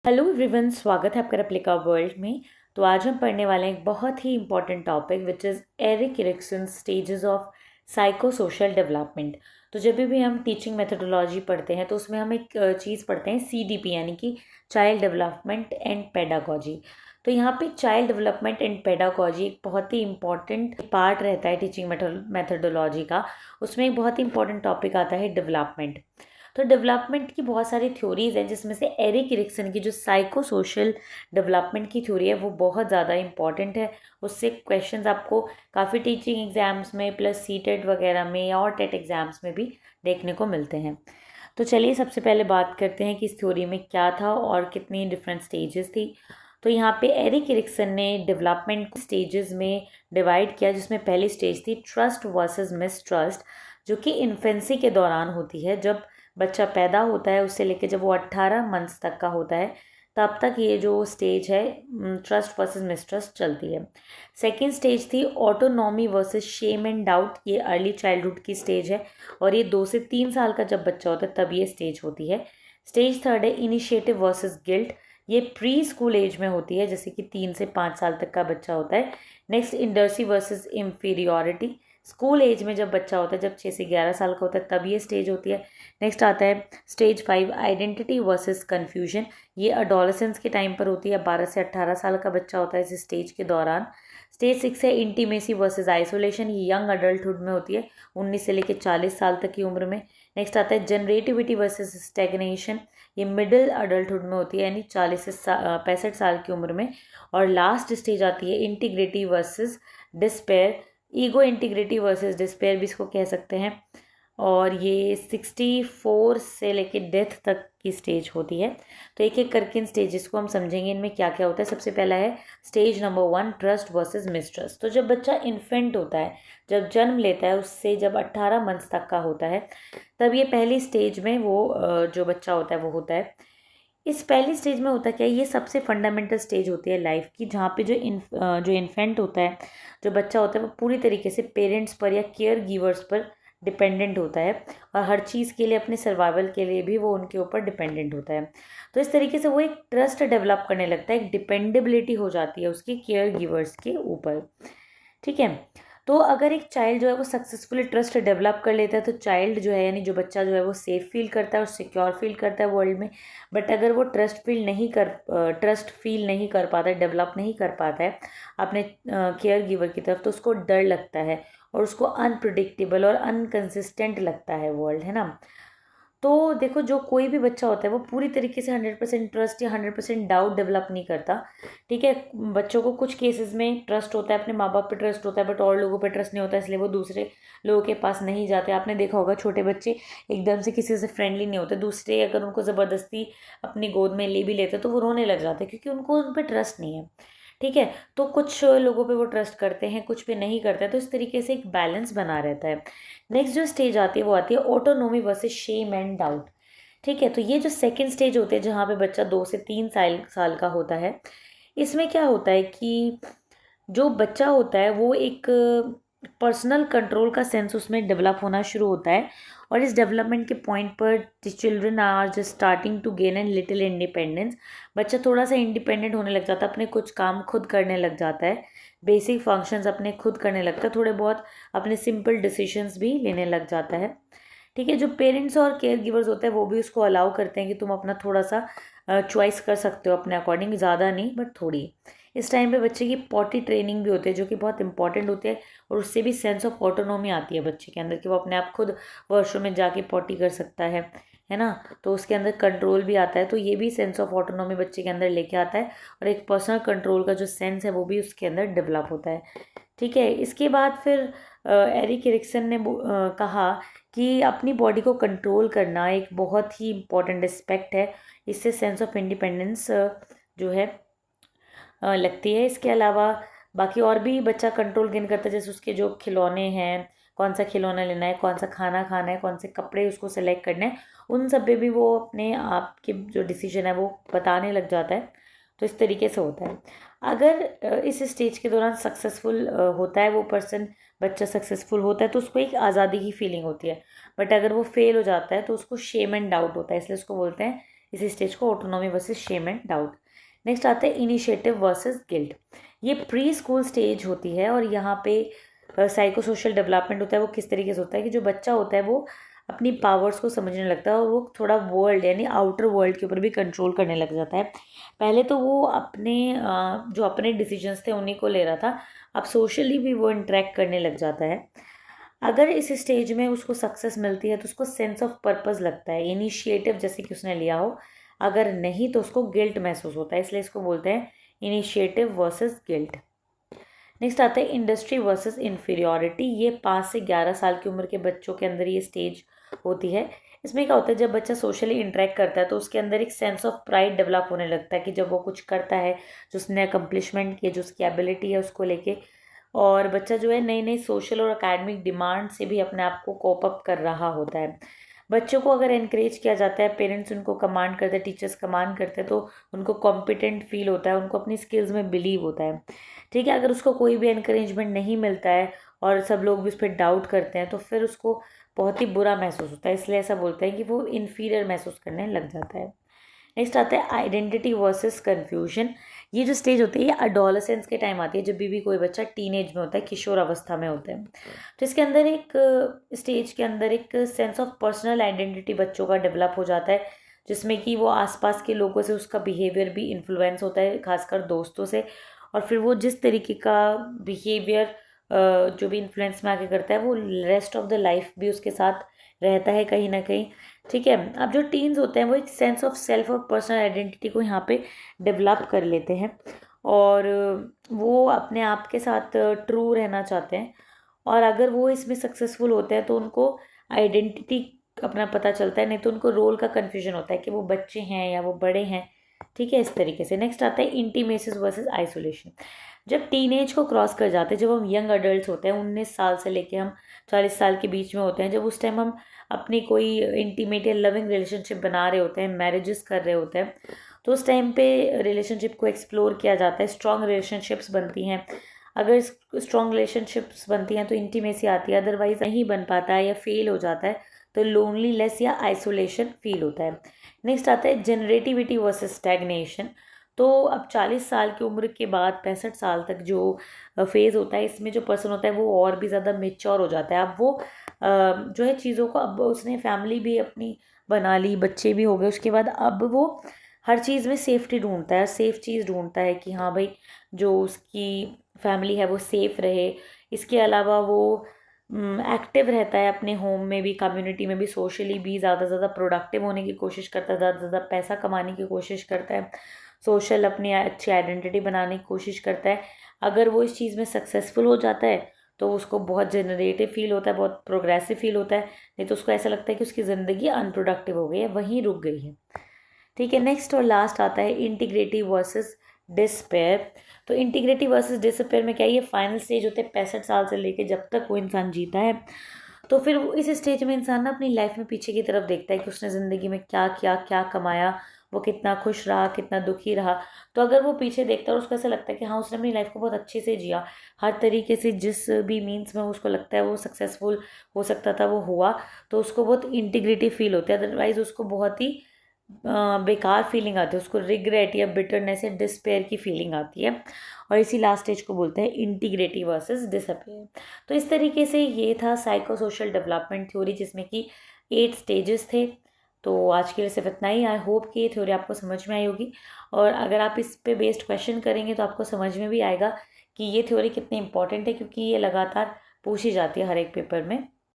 Hello everyone, स्वागत है आपका रेप्लिका वर्ल्ड में। तो आज हम पढ़ने वाले हैं एक बहुत ही important topic which is Eric Erikson stages of psychosocial development. तो जब भी हम टीचिंग मेथोडोलॉजी पढ़ते हैं तो उसमें हम एक चीज़ पढ़ते हैं CDP यानी कि चाइल्ड डेवलपमेंट एंड पेडागोजी। तो यहाँ पे चाइल्ड डेवलपमेंट एंड पेडागोजी एक बहुत ही इंपॉर्टेंट पार्ट रहता है टीचिंग मेथोडोलॉजी का। उसमें एक बहुत ही इंपॉर्टेंट टॉपिक आता है डेवलपमेंट। तो डेवलपमेंट की बहुत सारी थ्योरीज हैं जिसमें से एरिक एरिक्सन की जो साइको सोशल डेवलपमेंट की थ्योरी है वो बहुत ज़्यादा इंपॉर्टेंट है। उससे क्वेश्चंस आपको काफ़ी टीचिंग एग्जाम्स में प्लस सीटेट वगैरह में या और टेट एग्जाम्स में भी देखने को मिलते हैं। तो चलिए सबसे पहले बात करते हैं कि इस थ्योरी में क्या था और कितनी डिफरेंट स्टेजेस थी। तो यहाँ पे एरिक एरिक्सन ने डेवलपमेंट को स्टेजेस में डिवाइड किया, जिसमें पहली स्टेज थी ट्रस्ट वर्सेस मिसट्रस्ट, जो कि इन्फेंसी के दौरान होती है। जब बच्चा पैदा होता है उससे लेकर जब वो 18 मंथ्स तक का होता है तब तक ये जो स्टेज है ट्रस्ट वर्सेस मिसट्रस्ट चलती है। सेकेंड स्टेज थी autonomy versus shame and doubt. ये अर्ली चाइल्डहुड की स्टेज है और ये 2 से 3 साल का जब बच्चा होता है तब ये स्टेज होती है। स्टेज थर्ड है इनिशिएटिव वर्सेस गिल्ट। ये प्री स्कूल एज में होती है, जैसे कि 3 से 5 साल तक का बच्चा होता है। नेक्स्ट इंडर्सी वर्सेस इंफीरियोरिटी। स्कूल एज में जब बच्चा होता है, जब 6 से 11 साल का होता है तब ये स्टेज होती है। नेक्स्ट आता है स्टेज 5 आइडेंटिटी वर्सेस कन्फ्यूजन। ये अडोलेसेंस के टाइम पर होती है, 12 से 18 साल का बच्चा होता है इस स्टेज के दौरान। स्टेज 6 है इंटीमेसी वर्सेस आइसोलेशन। ये यंग अडल्टहुड में होती है, 19 से लेकर 40 साल तक की उम्र में। नेक्स्ट आता है जनरेटिविटी वर्सेस स्टैग्नेशन। ये मिडिल अडल्टहुड में होती है, यानी 40 से 65 साल की उम्र में। और लास्ट स्टेज आती है integrity versus despair. Ego integrity versus despair भी इसको कह सकते हैं। और ये 64 से लेके डेथ तक की स्टेज होती है। तो एक एक करके इन स्टेजेस को हम समझेंगे, इनमें क्या क्या होता है। सबसे पहला है stage number 1 trust versus mistrust. तो जब बच्चा इन्फेंट होता है, जब जन्म लेता है, उससे जब 18 मंथ्स तक का होता है तब ये पहली स्टेज में वो जो बच्चा होता है वो होता है। इस पहली स्टेज में होता क्या है, ये सबसे फंडामेंटल स्टेज होती है लाइफ की, जहाँ पे जो इन्फेंट होता है, जो बच्चा होता है, वो पूरी तरीके से पेरेंट्स पर या केयर गिवर्स पर डिपेंडेंट होता है और हर चीज़ के लिए, अपने सर्वाइवल के लिए भी वो उनके ऊपर डिपेंडेंट होता है। तो इस तरीके से वो एक ट्रस्ट डेवलप करने लगता है, एक डिपेंडेबिलिटी हो जाती है उसकी केयर गिवर्स के ऊपर। ठीक है। तो अगर एक चाइल्ड जो है वो सक्सेसफुली ट्रस्ट डेवलप कर लेता है तो चाइल्ड जो है, यानी जो बच्चा जो है, वो सेफ फील करता है और सिक्योर फील करता है वर्ल्ड में। बट अगर वो ट्रस्ट फील नहीं कर पाता है, डेवलप नहीं कर पाता है अपने केयर गिवर की तरफ, तो उसको डर लगता है और उसको अनप्रिडिक्टेबल और अनकंसिस्टेंट लगता है वर्ल्ड, है ना। तो देखो, जो कोई भी बच्चा होता है वो पूरी तरीके से 100% ट्रस्ट या 100% डाउट डेवलप नहीं करता। ठीक है। बच्चों को कुछ केसेस में ट्रस्ट होता है, अपने माँ बाप पे ट्रस्ट होता है, बट और लोगों पे ट्रस्ट नहीं होता, इसलिए वो दूसरे लोगों के पास नहीं जाते। आपने देखा होगा छोटे बच्चे एकदम से किसी से फ्रेंडली नहीं होते, दूसरे अगर उनको ज़बरदस्ती अपनी गोद में ले भी लेते तो वो रोने लग जाते, क्योंकि उनको उन पर ट्रस्ट नहीं है। ठीक है। तो कुछ लोगों पे वो ट्रस्ट करते हैं, कुछ पे नहीं करते हैं, तो इस तरीके से एक बैलेंस बना रहता है। नेक्स्ट जो स्टेज आती है वो आती है autonomy versus shame and doubt. ठीक है। तो ये जो सेकंड स्टेज होते हैं, जहाँ पे बच्चा 2 से 3 साल का होता है, इसमें क्या होता है कि जो बच्चा होता है वो एक पर्सनल कंट्रोल का सेंस उसमें डेवलप होना शुरू होता है। और इस डेवलपमेंट के पॉइंट पर the children are just starting to gain an little independence. बच्चा थोड़ा सा इंडिपेंडेंट होने लग जाता है, अपने कुछ काम खुद करने लग जाता है, बेसिक फंक्शंस अपने खुद करने लगता है, थोड़े बहुत अपने सिंपल डिसीजंस भी लेने लग जाता है। ठीक है। जो पेरेंट्स और केयर गिवर्स होते हैं वो भी उसको अलाउ करते हैं कि तुम अपना थोड़ा सा चॉइस कर सकते हो अपने अकॉर्डिंग, ज़्यादा नहीं बट थोड़ी। इस टाइम पे बच्चे की पॉटी ट्रेनिंग भी होती है, जो कि बहुत इंपॉर्टेंट होती है, और उससे भी सेंस ऑफ ऑटोनॉमी आती है बच्चे के अंदर कि वो अपने आप खुद वॉशरूम में जाके पॉटी कर सकता है ना। तो उसके अंदर कंट्रोल भी आता है, तो ये भी सेंस ऑफ ऑटोनॉमी बच्चे के अंदर लेके आता है, और एक पर्सनल कंट्रोल का जो सेंस है वो भी उसके अंदर डेवलप होता है। ठीक है। इसके बाद फिर एरिक एरिक्सन ने कहा कि अपनी बॉडी को कंट्रोल करना एक बहुत ही इम्पॉर्टेंट एस्पेक्ट है, इससे सेंस ऑफ इंडिपेंडेंस जो है लगती है। इसके अलावा बाकी और भी बच्चा कंट्रोल गेन करता है, जैसे उसके जो खिलौने हैं, कौन सा खिलौना लेना है, कौन सा खाना खाना है, कौन से कपड़े उसको सेलेक्ट करने हैं, उन सब पे भी वो अपने आप के जो डिसीजन है वो बताने लग जाता है। तो इस तरीके से होता है। अगर इस स्टेज के दौरान सक्सेसफुल होता है वो पर्सन, बच्चा सक्सेसफुल होता है, तो उसको एक आज़ादी की फीलिंग होती है। बट अगर वो फेल हो जाता है तो उसको शेम एंड डाउट होता है, इसलिए उसको बोलते हैं इस स्टेज को autonomy versus shame and doubt. Next आता है इनिशिएटिव वर्सेस गिल्ट। ये प्री स्कूल स्टेज होती है और यहाँ पे साइको सोशल डेवलपमेंट होता है। वो किस तरीके से होता है कि जो बच्चा होता है वो अपनी पावर्स को समझने लगता है और वो थोड़ा वर्ल्ड यानी आउटर वर्ल्ड के ऊपर भी कंट्रोल करने लग जाता है। पहले तो वो अपने जो अपने डिसीजंस थे उन्हीं को ले रहा था, अब सोशली भी वो इंटरेक्ट करने लग जाता है। अगर इस स्टेज में उसको सक्सेस मिलती है तो उसको सेंस ऑफ पर्पस लगता है, इनिशिएटिव जैसे कि उसने लिया हो। अगर नहीं तो उसको गिल्ट महसूस होता है, इसलिए इसको बोलते हैं इनिशिएटिव वर्सेस गिल्ट। नेक्स्ट आता है इंडस्ट्री वर्सेस इन्फीरियोरिटी। ये 5 से 11 साल की उम्र के बच्चों के अंदर ये स्टेज होती है। इसमें क्या होता है, जब बच्चा सोशली इंटरेक्ट करता है तो उसके अंदर एक सेंस ऑफ प्राइड डेवलप होने लगता है कि जब वो कुछ करता है, जो उसने अकम्पलिशमेंट की, जो उसकी एबिलिटी है उसको लेके, और बच्चा जो है नई नई सोशल और अकेडमिक डिमांड से भी अपने आप को कोप अप कर रहा होता है। बच्चों को अगर इनक्रेज किया जाता है, पेरेंट्स उनको कमांड करते हैं, टीचर्स कमांड करते हैं, तो उनको कॉम्पिटेंट फील होता है, उनको अपनी स्किल्स में बिलीव होता है। ठीक है, अगर उसको कोई भी इनक्रेजमेंट नहीं मिलता है और सब लोग भी उस पर डाउट करते हैं तो फिर उसको बहुत ही बुरा महसूस होता है, इसलिए ऐसा बोलते हैं कि वो इन्फीरियर महसूस करने लग जाता है। नेक्स्ट आता है आइडेंटिटी वर्सेस कन्फ्यूजन। ये जो स्टेज होती है ये अडोलेसेंस के टाइम आती है, जब भी कोई बच्चा टीनेज में होता है, किशोर अवस्था में होता है। तो इसके अंदर एक स्टेज के अंदर एक सेंस ऑफ पर्सनल आइडेंटिटी बच्चों का डेवलप हो जाता है, जिसमें कि वो आसपास के लोगों से उसका बिहेवियर भी इन्फ्लुएंस होता है, खासकर दोस्तों से। और फिर वो जिस तरीके का बिहेवियर जो भी इन्फ्लुएंस में आके करता है वो रेस्ट ऑफ द लाइफ भी उसके साथ रहता है कहीं ना कहीं। ठीक है, अब जो टीन्स होते हैं वो एक सेंस ऑफ सेल्फ और पर्सनल आइडेंटिटी को यहाँ पे डेवलप कर लेते हैं और वो अपने आप के साथ ट्रू रहना चाहते हैं। और अगर वो इसमें सक्सेसफुल होते हैं तो उनको आइडेंटिटी अपना पता चलता है, नहीं तो उनको रोल का कन्फ्यूजन होता है कि वो बच्चे हैं या वो बड़े हैं। ठीक है, इस तरीके से। नेक्स्ट आता है इंटीमेसीज वर्सेस आइसोलेशन। जब टीनेज को क्रॉस कर जाते हैं, जब हम यंग अडल्ट होते हैं, 19 साल से लेके हम 40 साल के बीच में होते हैं, जब उस टाइम हम अपनी कोई इंटीमेट या लविंग रिलेशनशिप बना रहे होते हैं, मैरिजेस कर रहे होते हैं, तो उस टाइम पे रिलेशनशिप को एक्सप्लोर किया जाता है, स्ट्रॉन्ग रिलेशनशिप्स बनती हैं। अगर स्ट्रॉन्ग रिलेशनशिप्स बनती हैं तो इंटीमेसी आती है, अदरवाइज नहीं बन पाता है या फेल हो जाता है तो लोनलीनेस या आइसोलेशन फील होता है। नेक्स्ट आता है जनरेटिविटी वर्सेस स्टैग्नेशन। तो अब 40 साल की उम्र के बाद 65 साल तक जो फेज़ होता है, इसमें जो पर्सन होता है वो और भी ज़्यादा मेच्योर हो जाता है। अब वो जो है चीज़ों को, अब उसने फैमिली भी अपनी बना ली, बच्चे भी हो गए, उसके बाद अब वो हर चीज़ में सेफ्टी ढूंढता है, सेफ चीज़ ढूंढता है कि हाँ भाई जो उसकी फैमिली है वो सेफ़ रहे। इसके अलावा वो एक्टिव रहता है अपने होम में भी, कम्युनिटी में भी, सोशली भी ज़्यादा से ज़्यादा प्रोडक्टिव होने की कोशिश करता है, ज़्यादा से ज़्यादा पैसा कमाने की कोशिश करता है, सोशल अपनी अच्छी आइडेंटिटी बनाने की कोशिश करता है। अगर वो इस चीज़ में सक्सेसफुल हो जाता है तो उसको बहुत जनरेटिव फील होता है, बहुत प्रोग्रेसिव फील होता है, नहीं तो उसको ऐसा लगता है कि उसकी ज़िंदगी अनप्रोडक्टिव हो गई है, वहीं रुक गई है। ठीक है, नेक्स्ट और लास्ट आता है इंटीग्रेटिव वर्सेस डिस्पेयर। तो इंटीग्रेटिव वर्सेस डिस्पेयर में क्या है, ये फाइनल स्टेज होते हैं 65 साल से लेके जब तक वो इंसान जीता है। तो फिर इस स्टेज में इंसान ना अपनी लाइफ में पीछे की तरफ देखता है कि उसने ज़िंदगी में क्या किया, क्या कमाया, वो कितना खुश रहा, कितना दुखी रहा। तो अगर वो पीछे देखता है और उसको ऐसा लगता है कि हाँ उसने अपनी लाइफ को बहुत अच्छे से जिया, हर तरीके से जिस भी मीन्स में उसको लगता है वो सक्सेसफुल हो सकता था वो हुआ, तो उसको बहुत इंटीग्रिटी फील होती है। अदरवाइज उसको बहुत ही बेकार फीलिंग आती है, उसको रिग्रेट या बिटरनेस या डिस्पेयर की फीलिंग आती है। और इसी लास्ट स्टेज को बोलते हैं इंटीग्रेटिव वर्सेस डिसअपेयर। तो इस तरीके से ये था साइको सोशल डेवलपमेंट थ्योरी, जिसमें कि 8 स्टेजेस थे। तो आज के लिए सिर्फ इतना ही। आई होप कि ये थ्योरी आपको समझ में आई होगी, और अगर आप इस पे बेस्ड क्वेश्चन करेंगे तो आपको समझ में भी आएगा कि ये थ्योरी कितनी इंपॉर्टेंट है, क्योंकि ये लगातार पूछी जाती है हर एक पेपर में।